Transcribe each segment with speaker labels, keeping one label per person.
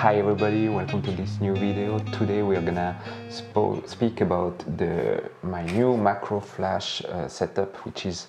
Speaker 1: Hi everybody, welcome to this new video. Today we are gonna speak about my new macro flash setup, which is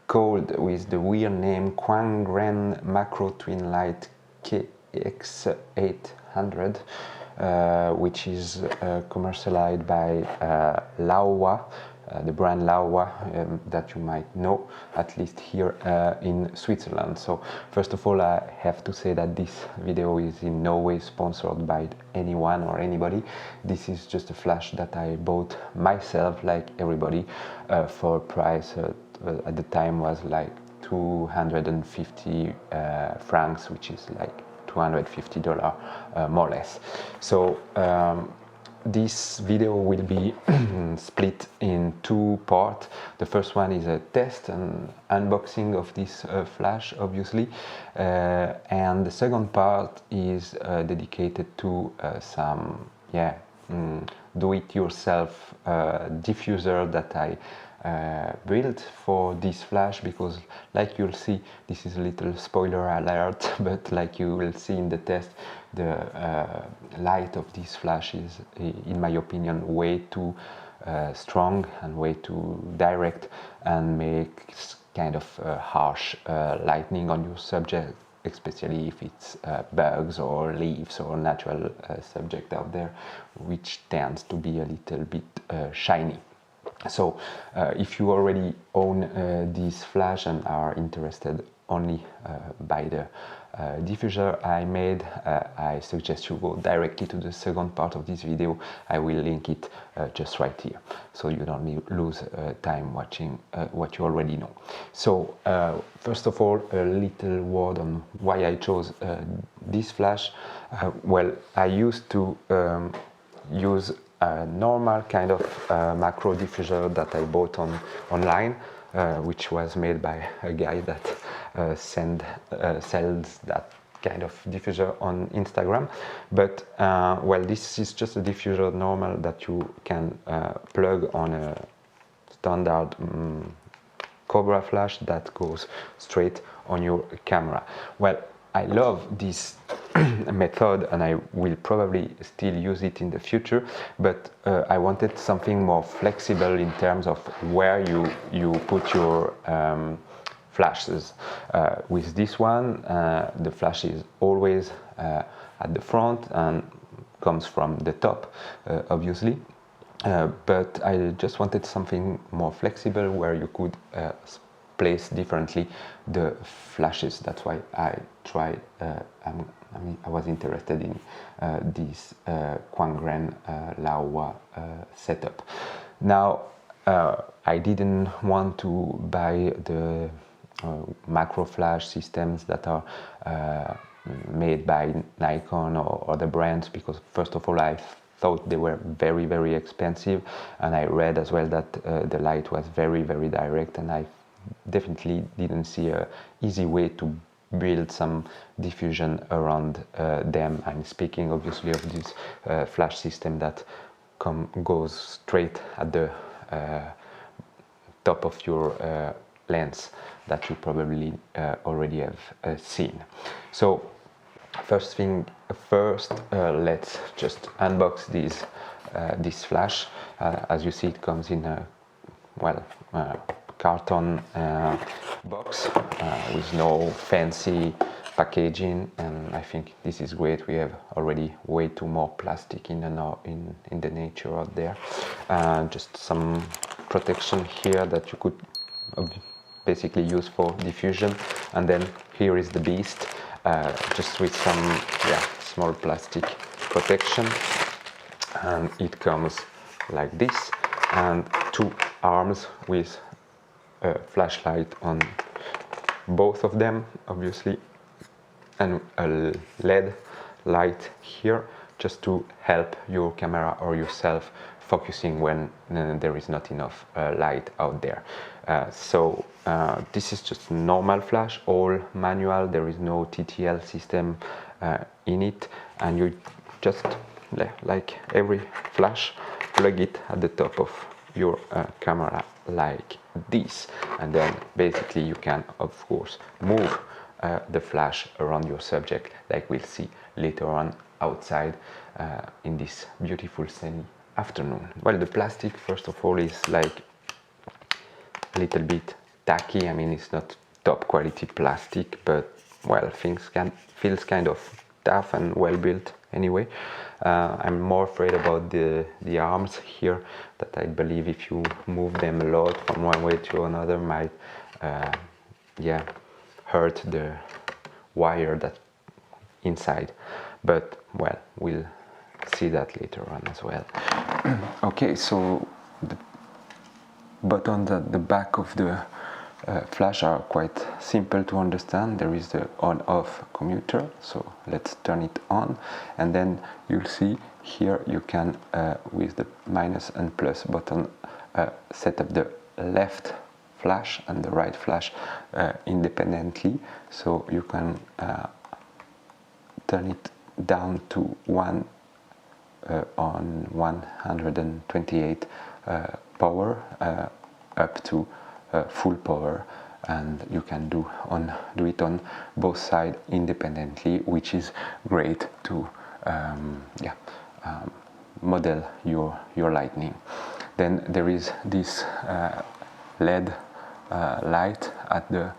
Speaker 1: called with the weird name KuangRen Macro Twin Lite KX-800, which is commercialized by LAOWA, the brand LAOWA, that you might know, at least here in Switzerland. So first of all, I have to say that this video is in no way sponsored by anyone or anybody. This is just a flash that I bought myself, like everybody, for a price at the time was like 250 francs, which is like $250 more or less. So this video will be split in two parts. The first one is a test and unboxing of this flash, obviously, and the second part is dedicated to some do-it-yourself diffuser that I built for this flash, because like you'll see, this is a little spoiler alert, but like you will see in the test, the light of this flash is, in my opinion, way too strong and way too direct, and makes kind of harsh lightning on your subject, especially if it's bugs or leaves or natural subject out there, which tends to be a little bit shiny. So if you already own this flash and are interested only by the diffuser I made, I suggest you go directly to the second part of this video. I will link it just right here, so you don't lose time watching what you already know. So first of all, a little word on why I chose this flash. Well, I used to use a normal kind of macro diffuser that I bought online, which was made by a guy that sells that kind of diffuser on Instagram. But well, this is just a diffuser normal that you can plug on a standard Cobra flash that goes straight on your camera. Well, I love this method and I will probably still use it in the future, but I wanted something more flexible in terms of where you put your flashes. With this one, the flash is always at the front and comes from the top, obviously. But I just wanted something more flexible where you could place differently the flashes. That's why I tried, I was interested in this KuangRen LAOWA setup. Now, I didn't want to buy the macro flash systems that are made by Nikon or other brands, because first of all, I thought they were very, very expensive, and I read as well that the light was very, very direct, and I definitely didn't see an easy way to build some diffusion around them. I'm speaking obviously of this flash system that goes straight at the top of your lens, that you probably already have seen. So first thing first, let's just unbox this flash. As you see, it comes in a carton box with no fancy packaging, and I think this is great. We have already way too more plastic in the nature out there. Just some protection here that you could basically use for diffusion, and then here is the beast, just with some small plastic protection, and it comes like this, and two arms with a flashlight on both of them, obviously, and a LED light here just to help your camera or yourself focusing when there is not enough light out there. So this is just a normal flash, all manual. There is no TTL system in it, and you just, like every flash, plug it at the top of your camera like this, and then basically you can of course move the flash around your subject, like we'll see later on outside in this beautiful sunny afternoon. Well, the plastic, first of all, is like a little bit tacky. I mean, it's not top quality plastic, but well, feels kind of tough and well built anyway. I'm more afraid about the arms here, that I believe if you move them a lot from one way to another might yeah, hurt the wire that's inside. But well, we'll see that later on as well. Okay, so the buttons at the back of the flash are quite simple to understand. There is the on-off commutator, so let's turn it on, and then you'll see here you can with the minus and plus button set up the left flash and the right flash independently, so you can turn it down to 1 on 128 power up to full power, and you can do it on both sides independently, which is great to model your lightning. Then there is this LED light at the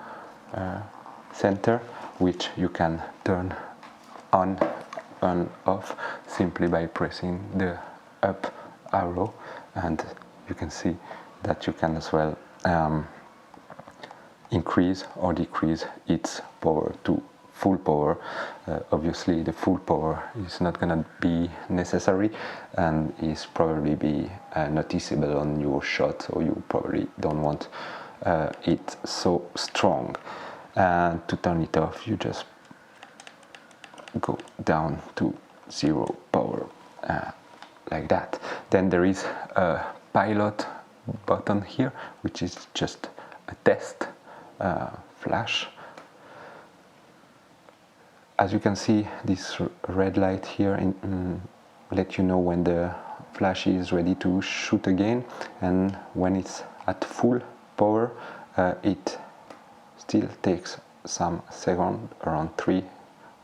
Speaker 1: center, which you can turn on and off simply by pressing the up arrow, and you can see that you can as well increase or decrease its power to full power. Obviously the full power is not going to be necessary and is probably be noticeable on your shot, so you probably don't want it so strong. And to turn it off, you just go down to 0 power like that. Then there is a pilot button here, which is just a test flash. As you can see, this red light here let you know when the flash is ready to shoot again, and when it's at full power it still takes some seconds, around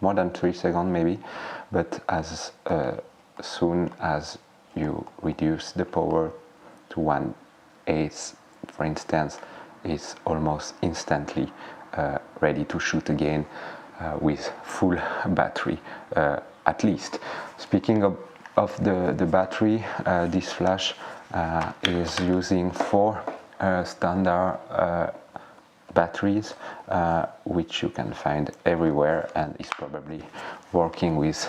Speaker 1: more than 3 seconds maybe, but as soon as you reduce the power to 1/8, for instance, it's almost instantly ready to shoot again with full battery at least. Speaking of the battery, this flash is using 4 standard batteries, which you can find everywhere, and is probably working with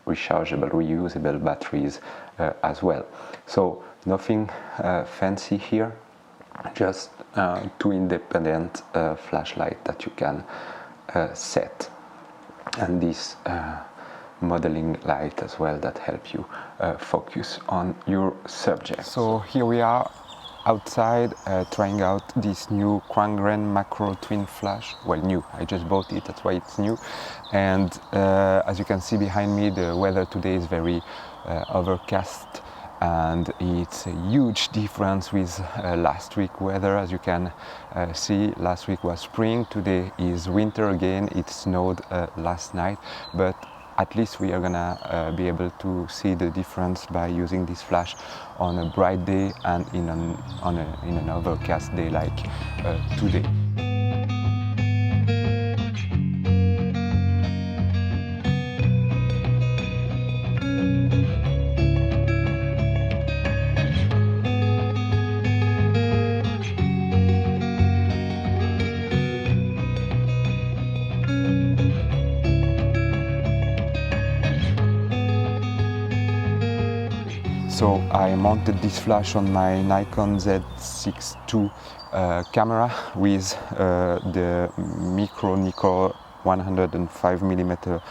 Speaker 1: rechargeable, reusable batteries as well. So nothing fancy here, just 2 independent flashlight that you can set, and this modeling light as well that help you focus on your subject. So here we are outside trying out this new KuangRen Macro Twin flash. Well, new, I just bought it, that's why it's new. And as you can see behind me, the weather today is very overcast, and it's a huge difference with last week weather. As you can see, last week was spring, today is winter again. It snowed last night, but at least we are gonna be able to see the difference by using this flash on a bright day and in an overcast day like today. So I mounted this flash on my Nikon Z6 II camera with the micro Nikkor 105mm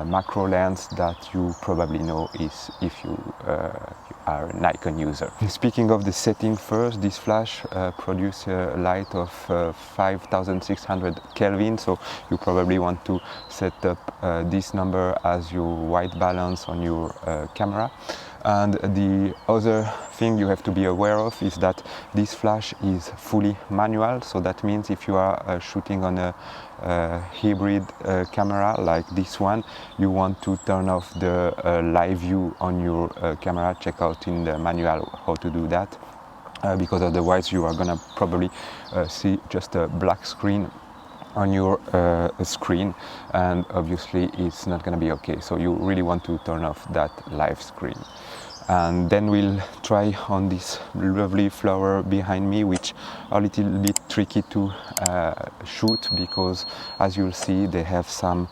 Speaker 1: macro lens that you probably know is if you are a Nikon user. Speaking of the setting first, this flash produces a light of 5600 Kelvin, so you probably want to set up this number as your white balance on your camera. And the other thing you have to be aware of is that this flash is fully manual, so that means if you are shooting on a hybrid camera like this one, you want to turn off the live view on your camera. Check out in the manual how to do that, because otherwise you are gonna probably see just a black screen on your screen, and obviously it's not going to be okay. So you really want to turn off that live screen. And then we'll try on this lovely flower behind me, which are a little bit tricky to shoot, because as you'll see they have some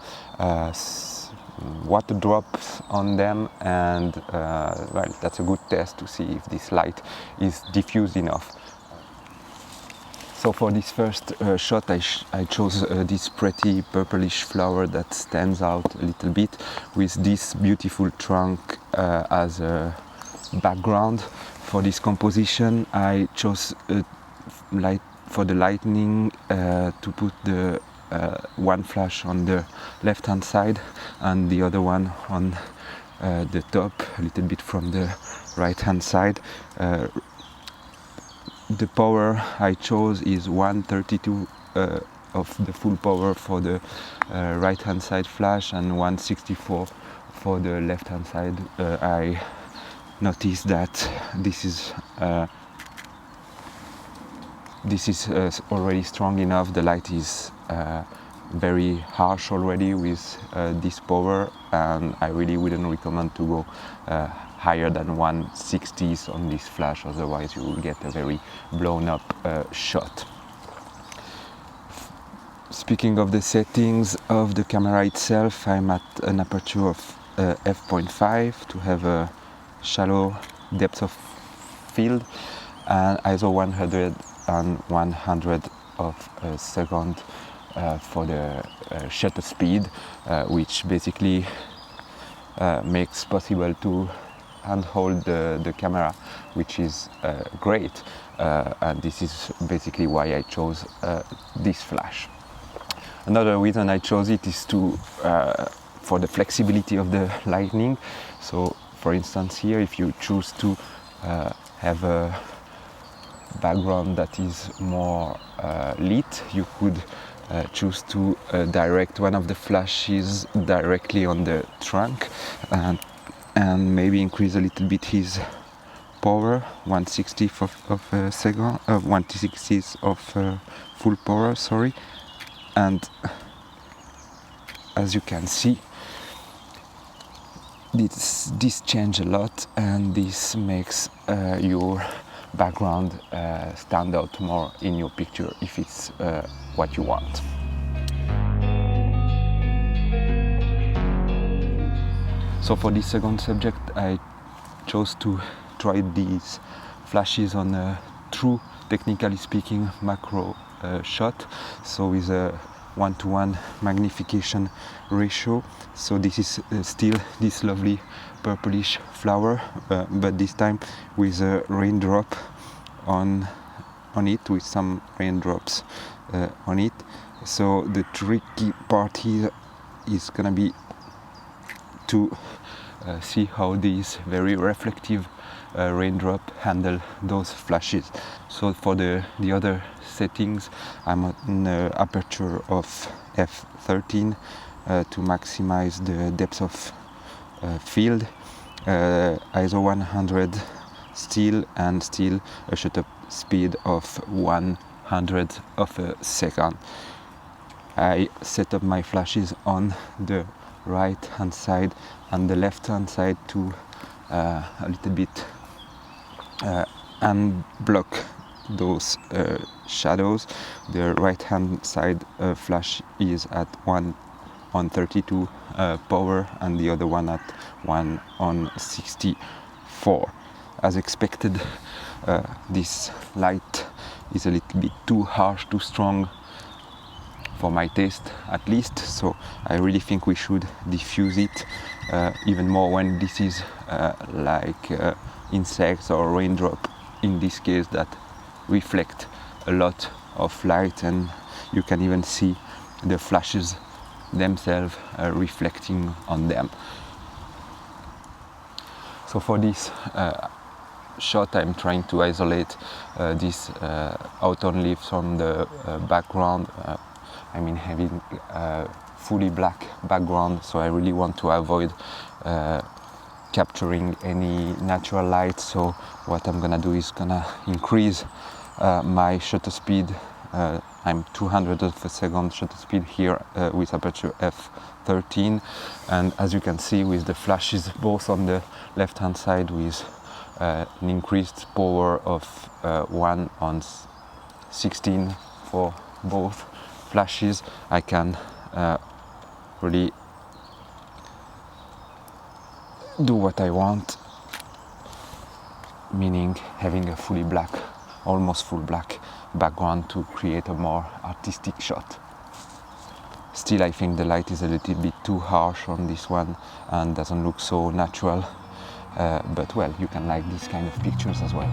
Speaker 1: water drops on them, and well, that's a good test to see if this light is diffused enough. So for this first shot I chose this pretty purplish flower that stands out a little bit, with this beautiful trunk as a background. For this composition I chose light for the lightning to put the one flash on the left hand side and the other one on the top, a little bit from the right hand side. The power I chose is 132 of the full power for the right hand side flash and 164 for the left hand side. I noticed that this is already strong enough. The light is very harsh already with this power, and I really wouldn't recommend to go higher than 160s on this flash, otherwise you will get a very blown up shot. Speaking of the settings of the camera itself, I'm at an aperture of f.5 to have a shallow depth of field, and ISO 100 and 100 of a second for the shutter speed, which basically makes possible to handhold the camera, which is great, and this is basically why I chose this flash. Another reason I chose it is for the flexibility of the lighting. So for instance here, if you choose to have a background that is more lit, you could choose to direct one of the flashes directly on the trunk and maybe increase a little bit his power, 1/60 of a second, 1/60 of full power, sorry. And as you can see, this change a lot, and this makes your background stand out more in your picture if it's what you want. So for this second subject I chose to try these flashes on a true, technically speaking, macro shot, so with a 1:1 magnification ratio. So this is still this lovely purplish flower, but this time with a raindrop on it, with some raindrops on it. So the tricky part here is gonna be to see how these very reflective raindrop handle those flashes. So for the other settings, I'm at an aperture of f13 to maximize the depth of field, ISO 100 still, and still a shutter speed of 100 of a second. I set up my flashes on the right hand side and the left hand side to a little bit unblock those shadows. The right hand side flash is at 132 power and the other one at 1/64. As expected, this light is a little bit too harsh, too strong for my taste, at least, so I really think we should diffuse it even more when this is like insects or raindrop in this case that reflect a lot of light, and you can even see the flashes themselves reflecting on them. So for this shot, I'm trying to isolate this autumn leaves from the background. I mean, having a fully black background, so I really want to avoid capturing any natural light. So what I'm gonna do is gonna increase my shutter speed. I'm 200th of a second shutter speed here with aperture f13, and as you can see with the flashes both on the left hand side with an increased power of 1/16 for both flashes, I can really do what I want, meaning having a fully black, almost full black background to create a more artistic shot. Still, I think the light is a little bit too harsh on this one and doesn't look so natural, but well, you can like these kind of pictures as well.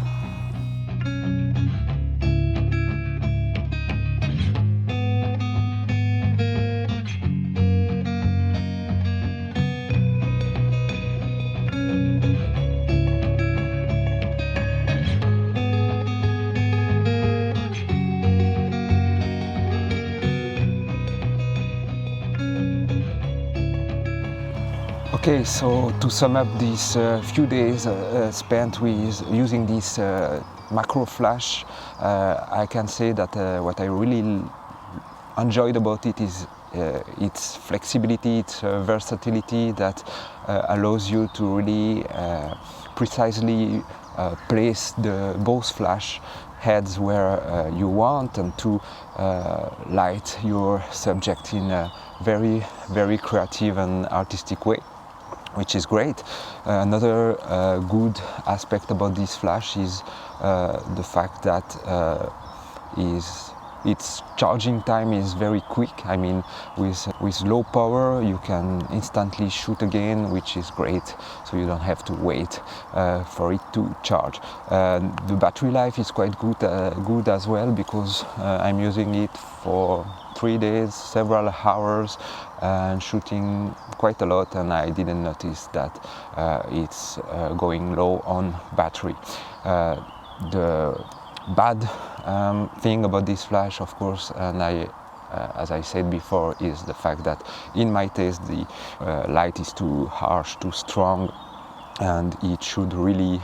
Speaker 1: Okay, so to sum up these few days spent with using this macro flash, I can say that what I really enjoyed about it is its flexibility, its versatility that allows you to really precisely place both flash heads where you want and to light your subject in a very, very creative and artistic way, which is great. Another good aspect about this flash is the fact that its charging time is very quick. I mean, with low power you can instantly shoot again, which is great, so you don't have to wait for it to charge. The battery life is quite good as well, because I'm using it for 3 days, several hours, and shooting quite a lot, and I didn't notice that it's going low on battery. The bad thing about this flash, of course, and as I said before, is the fact that in my taste the light is too harsh, too strong, and it should really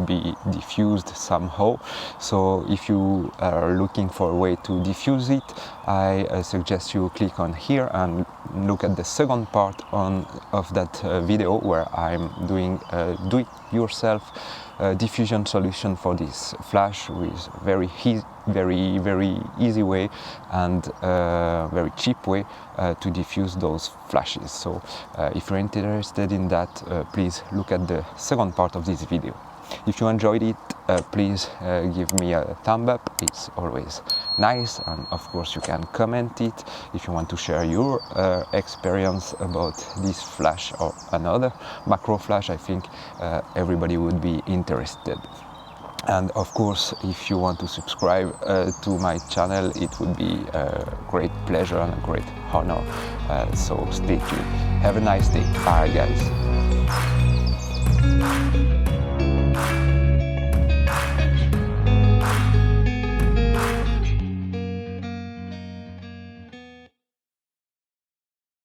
Speaker 1: be diffused somehow. So if you are looking for a way to diffuse it, I suggest you click on here and look at the second part of that video, where I'm doing a do-it-yourself diffusion solution for this flash with very easy way and very cheap way to diffuse those flashes. So if you're interested in that, please look at the second part of this video. If you enjoyed it, please give me a thumb up. It's always nice, and of course you can comment it if you want to share your experience about this flash or another macro flash. I think everybody would be interested. And of course, if you want to subscribe to my channel, it would be a great pleasure and a great honor. So stay tuned. Have a nice day. Bye guys.